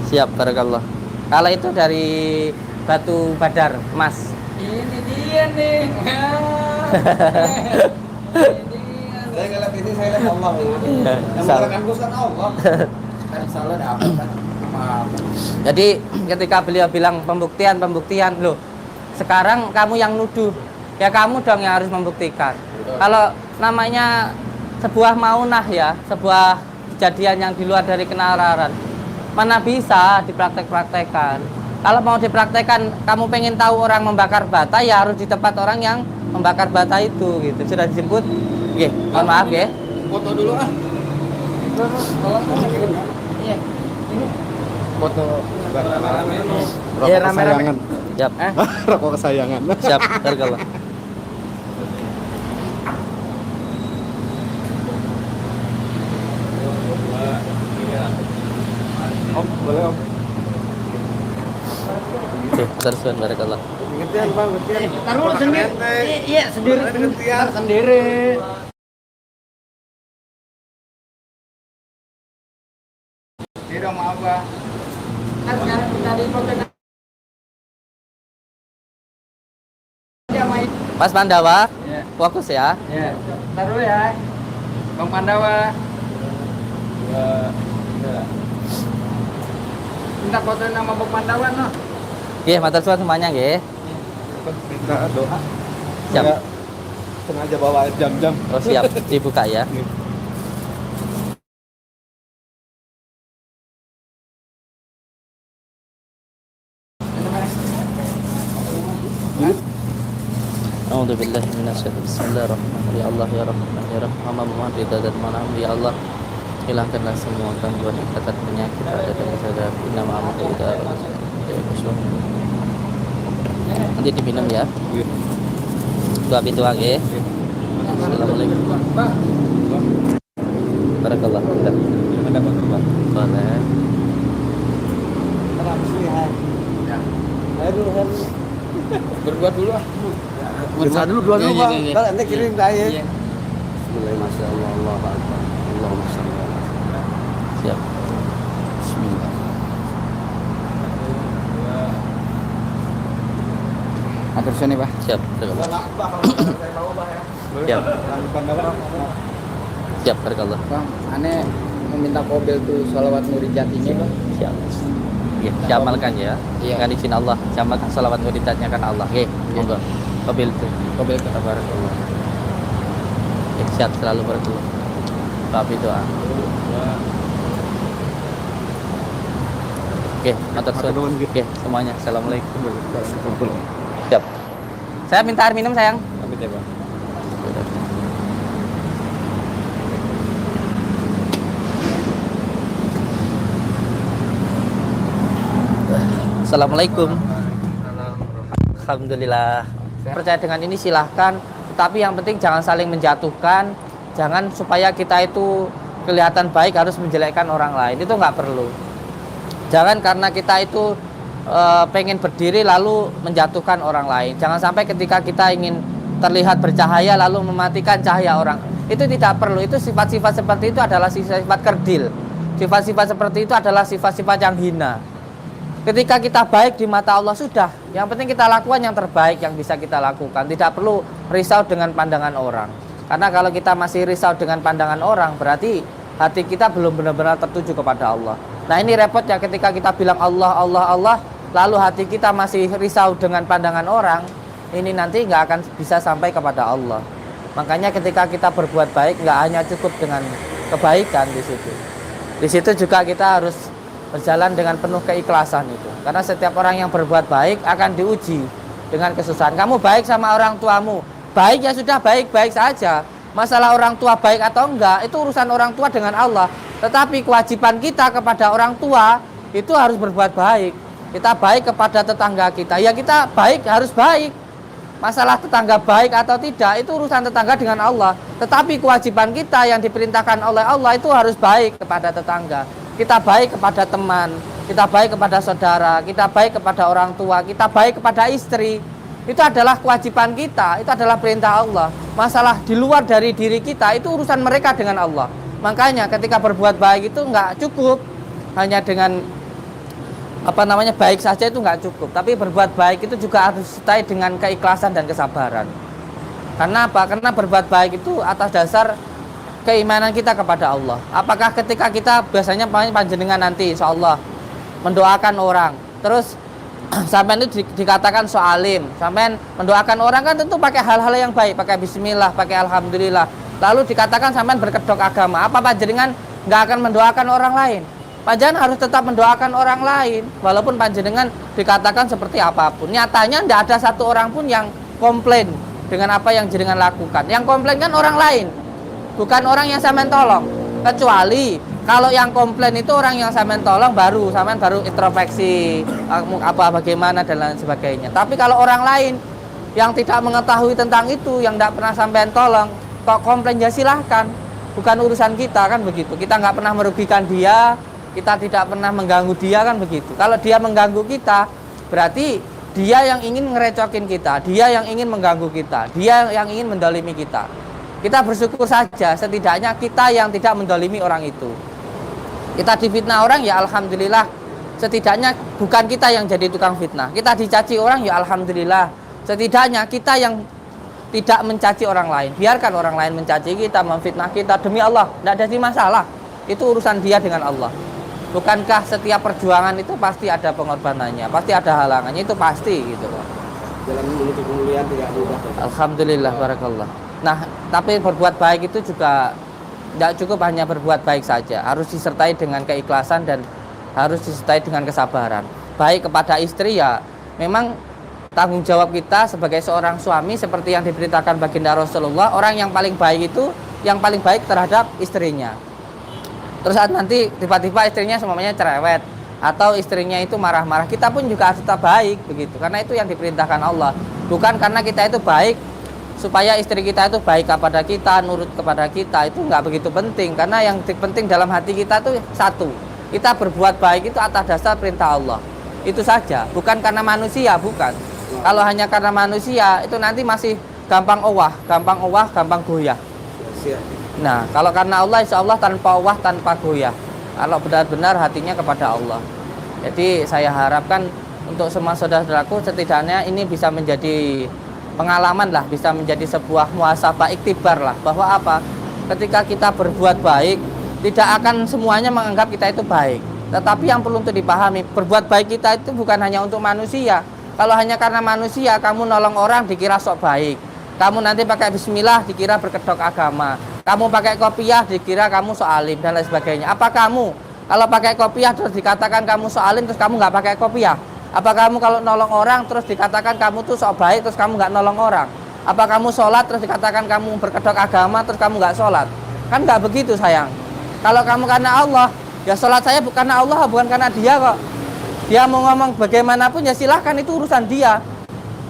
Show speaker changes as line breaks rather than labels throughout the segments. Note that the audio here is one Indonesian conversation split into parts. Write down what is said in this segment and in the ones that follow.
Siap, barakallah. Kalau itu dari batu badar, emas.
Ini dia nih.
Saya ngeliat ini, saya lihat Allah. Yang menggerakkan bus kan Allah. Kan salah dapat kan. Maaf.
Jadi ketika beliau bilang pembuktian loh, sekarang kamu yang nuduh, ya kamu dong yang harus membuktikan. Kalau namanya sebuah maunah ya, sebuah kejadian yang di luar dari kenararan, mana bisa dipraktek-praktekan. Kalau mau dipraktekkan, kamu pengen tahu orang membakar bata, ya harus di tempat orang yang membakar bata itu, gitu. Sudah dijemput? Oke, mohon maaf ya.
Foto dulu ah.
Iya.
Foto rokok
Ya, rame-rame.
kesayangan.
Siap.
Rokok kesayangan.
Siap, barakallah.
Om, boleh om.
Oke, terus barakallah.
Ingetin bang, ingetin.
Taruh sendiri. Iya, sendiri.
Ingetin.
Sendiri.
Tidak maaf bang.
Kan sekarang kita di foto dia main.
Mas Pandawa,
Ya.
fokus ya.
Ya. Taruh ya. Bang Pandawa. Minta foto nama Bang Pandawa no.
Oke, matur suwun semuanya nggih.
Minta doa.
Siap.
Saya sengaja bawa air jam-jam.
Oh, siap, dibuka ya. A'udzu billahi minasyaitonir Bismillahirrahmanirrahim. Ya Allah ya Rahman ya Rahim. Mohon ridha dan manam ya Allah. Hilangkanlah semua gangguan ikatan penyakit pada dan sadar. Inna ma'amaka ida nanti diminum ya. Dua pintu lagi. Assalamualaikum. Barakallah.
Ada foto bang.
Boleh.
Ayo dulu,
Berdua dulu ah.
Bersah dulu, dua dulu
Iya,
bang.
iya, iya.
Ntar nanti kirim ke air.
Iya.
Bismillah, masya Allah, Allah Akbar. Allahumma shalli ala
Siap.
Bismillah. Atur sini pak.
Siap. Barakallah. Siap. Siap. Barakallah.
Bang, aneh meminta kobil tuh sholawat nurijatinya bang.
Siap. Ya, diamalkan ya.
Iya.
Dengan izin Allah, diamalkan salawat wiridatnya kan Allah. Oke, monggo. Kobil itu.
Kobil tuh.
Barakallah. Ya, sehat selalu barakallah. Tapi doa. Oke, matur suwun. Oke, semuanya. Assalamualaikum. Siap. Saya minta air minum, sayang.
Amit ya bang.
Assalamualaikum. Alhamdulillah. Percaya dengan ini silahkan, tetapi yang penting jangan saling menjatuhkan, jangan supaya kita itu kelihatan baik harus menjelekkan orang lain, itu nggak perlu. Jangan karena kita itu pengen berdiri lalu menjatuhkan orang lain. Jangan sampai ketika kita ingin terlihat bercahaya lalu mematikan cahaya orang. Itu tidak perlu. Itu sifat-sifat seperti itu adalah sifat kerdil. Sifat-sifat seperti itu adalah sifat-sifat yang hina. Ketika kita baik di mata Allah sudah, yang penting kita lakukan yang terbaik yang bisa kita lakukan. Tidak perlu risau dengan pandangan orang. Karena kalau kita masih risau dengan pandangan orang, berarti hati kita belum benar-benar tertuju kepada Allah. Nah ini repot ya ketika kita bilang Allah, Allah, Allah, lalu hati kita masih risau dengan pandangan orang, ini nanti nggak akan bisa sampai kepada Allah. Makanya ketika kita berbuat baik, nggak hanya cukup dengan kebaikan di situ. Di situ juga kita harus berjalan dengan penuh keikhlasan itu. Karena setiap orang yang berbuat baik akan diuji dengan kesusahan. Kamu baik sama orang tuamu, baik ya sudah, baik-baik saja. Masalah orang tua baik atau enggak, itu urusan orang tua dengan Allah. Tetapi kewajiban kita kepada orang tua, itu harus berbuat baik. Kita baik kepada tetangga kita, ya kita baik, harus baik. Masalah tetangga baik atau tidak, itu urusan tetangga dengan Allah. Tetapi kewajiban kita yang diperintahkan oleh Allah itu harus baik kepada tetangga. Kita baik kepada teman, kita baik kepada saudara, kita baik kepada orang tua, kita baik kepada istri. Itu adalah kewajiban kita, itu adalah perintah Allah. Masalah di luar dari diri kita, itu urusan mereka dengan Allah. Makanya ketika berbuat baik itu nggak cukup hanya dengan baik saja itu nggak cukup, tapi berbuat baik itu juga harus disertai dengan keikhlasan dan kesabaran. Karena apa? Karena berbuat baik itu atas dasar keimanan kita kepada Allah. Apakah ketika kita biasanya panjenengan nanti insya Allah mendoakan orang, terus sampai itu dikatakan soalim, sampai mendoakan orang kan tentu pakai hal-hal yang baik, pakai bismillah, pakai alhamdulillah, lalu dikatakan sampai berkedok agama. Apa panjenengan nggak akan mendoakan orang lain? Panjenengan harus tetap mendoakan orang lain walaupun panjenengan dikatakan seperti apapun. Nyatanya tidak ada satu orang pun yang komplain dengan apa yang jenengan lakukan. Yang komplain kan orang lain, bukan orang yang sampean tolong. Kecuali kalau yang komplain itu orang yang sampean tolong, baru introspeksi bagaimana dan lain sebagainya. Tapi kalau orang lain yang tidak mengetahui tentang itu, yang tidak pernah sampean tolong, kok komplain, ya silahkan, bukan urusan kita, kan begitu. Kita nggak pernah merugikan dia, kita tidak pernah mengganggu dia, kan begitu. Kalau dia mengganggu kita, berarti dia yang ingin ngerecokin kita, dia yang ingin mengganggu kita, dia yang ingin mendolimi kita. Kita bersyukur saja, setidaknya kita yang tidak mendolimi orang itu. Kita difitnah orang, ya alhamdulillah, setidaknya bukan kita yang jadi tukang fitnah. Kita dicaci orang, ya alhamdulillah, setidaknya kita yang tidak mencaci orang lain. Biarkan orang lain mencaci kita, memfitnah kita, demi Allah, tidak ada masalah. Itu urusan dia dengan Allah. Bukankah setiap perjuangan itu pasti ada pengorbanannya, pasti ada halangannya, itu pasti gitu loh.
Jalan menuju kemuliaan tidak mudah.
Alhamdulillah, barakallah. Nah, tapi berbuat baik itu juga tidak cukup hanya berbuat baik saja, harus disertai dengan keikhlasan dan harus disertai dengan kesabaran. Baik kepada istri, ya memang tanggung jawab kita sebagai seorang suami seperti yang diberitakan baginda Rasulullah, orang yang paling baik itu yang paling baik terhadap istrinya. Terus saat nanti tiba-tiba istrinya semuanya cerewet atau istrinya itu marah-marah, kita pun juga harus tetap baik begitu, karena itu yang diperintahkan Allah. Bukan karena kita itu baik supaya istri kita itu baik kepada kita, nurut kepada kita, itu nggak begitu penting. Karena yang penting dalam hati kita itu satu, kita berbuat baik itu atas dasar perintah Allah, itu saja. Bukan karena manusia, bukan. Kalau hanya karena manusia itu nanti masih gampang gampang goyah. Nah, kalau karena Allah, insya Allah tanpa owah, tanpa goyah. Kalau benar-benar hatinya kepada Allah. Jadi saya harapkan untuk semua saudara-saudaraku, setidaknya ini bisa menjadi pengalaman lah, bisa menjadi sebuah muhasabah, iktibar lah, bahwa apa? Ketika kita berbuat baik, tidak akan semuanya menganggap kita itu baik. Tetapi yang perlu untuk dipahami, berbuat baik kita itu bukan hanya untuk manusia. Kalau hanya karena manusia, kamu nolong orang dikira sok baik. Kamu nanti pakai bismillah dikira berkedok agama. Kamu pakai kopiah dikira kamu sok alim dan lain sebagainya. Apa kamu kalau pakai kopiah terus dikatakan kamu sok alim terus kamu nggak pakai kopiah? Apa kamu kalau nolong orang terus dikatakan kamu tuh sok baik terus kamu nggak nolong orang? Apa kamu sholat terus dikatakan kamu berkedok agama terus kamu nggak sholat? Kan nggak begitu sayang. Kalau kamu karena Allah, ya sholat saya bukan karena Allah, bukan karena dia kok. Dia mau ngomong bagaimanapun ya silahkan, itu urusan dia.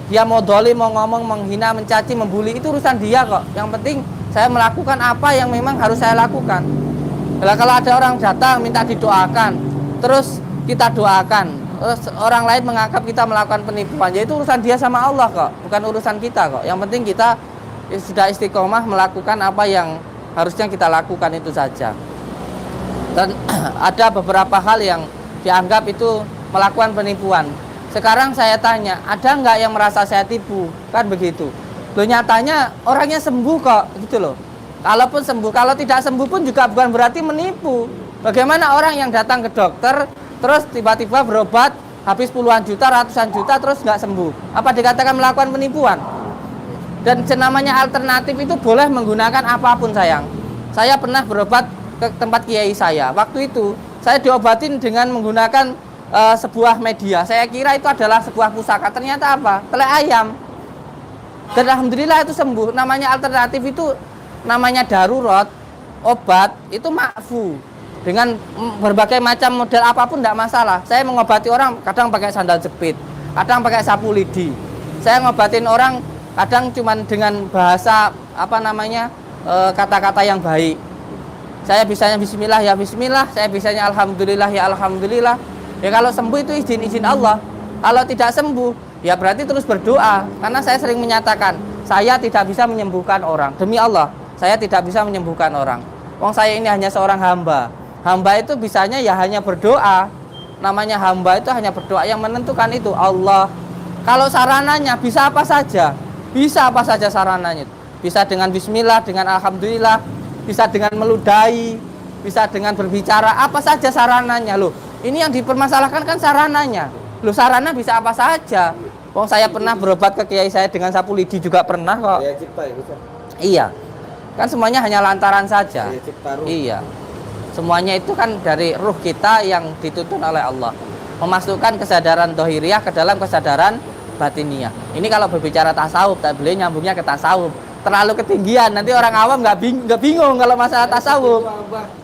Dia mau dolim, mau ngomong, menghina, mencaci, membuli, itu urusan dia kok. Yang penting saya melakukan apa yang memang harus saya lakukan. Kalau ada orang datang minta didoakan, terus kita doakan, terus orang lain menganggap kita melakukan penipuan, ya itu urusan dia sama Allah kok, bukan urusan kita kok. Yang penting kita sudah istiqomah melakukan apa yang harusnya kita lakukan, itu saja. Dan ada beberapa hal yang dianggap itu melakukan penipuan. Sekarang saya tanya, ada nggak yang merasa saya tipu? Kan begitu. Loh, nyatanya orangnya sembuh kok, gitu loh. Kalaupun sembuh, kalau tidak sembuh pun juga bukan berarti menipu. Bagaimana orang yang datang ke dokter, terus tiba-tiba berobat, habis puluhan juta, ratusan juta, terus nggak sembuh? Apa dikatakan melakukan penipuan? Dan namanya alternatif itu boleh menggunakan apapun sayang. Saya pernah berobat ke tempat kiai saya. Waktu itu saya diobatin dengan menggunakan sebuah media. Saya kira itu adalah sebuah pusaka. Ternyata apa? Tele ayam. Dan alhamdulillah itu sembuh. Namanya alternatif itu namanya darurat. Obat itu makfu. Dengan berbagai macam model apapun tidak masalah. Saya mengobati orang kadang pakai sandal jepit, kadang pakai sapu lidi. Saya ngobatin orang kadang cuman dengan bahasa kata-kata yang baik. Saya bisanya bismillah ya bismillah, saya bisanya alhamdulillah ya alhamdulillah. Ya kalau sembuh itu izin Allah. Kalau tidak sembuh, ya berarti terus berdoa. Karena saya sering menyatakan, saya tidak bisa menyembuhkan orang. Demi Allah, saya tidak bisa menyembuhkan orang. Wong saya ini hanya seorang hamba. Hamba itu bisanya ya hanya berdoa. namanya hamba itu hanya berdoa, yang menentukan itu Allah. Kalau sarananya bisa apa saja, bisa apa saja sarananya. Bisa dengan bismillah, dengan alhamdulillah, bisa dengan meludahi, bisa dengan berbicara, apa saja sarananya loh. Ini yang dipermasalahkan kan sarananya. Loh, sarana bisa apa saja. Wong saya pernah berobat ke kiai saya dengan sapu lidi juga pernah kok.
Daya cipta ya bisa.
Iya. Kan semuanya hanya lantaran saja.
Daya cipta ruh.
Iya. Semuanya itu kan dari ruh kita yang dituntun oleh Allah. Memasukkan kesadaran dohiriyah ke dalam kesadaran batiniah. Ini kalau berbicara tasawuf, tak boleh nyambungnya ke tasawuf. Terlalu ketinggian, nanti orang awam nggak bingung kalau masalah tasawuf.
Abah.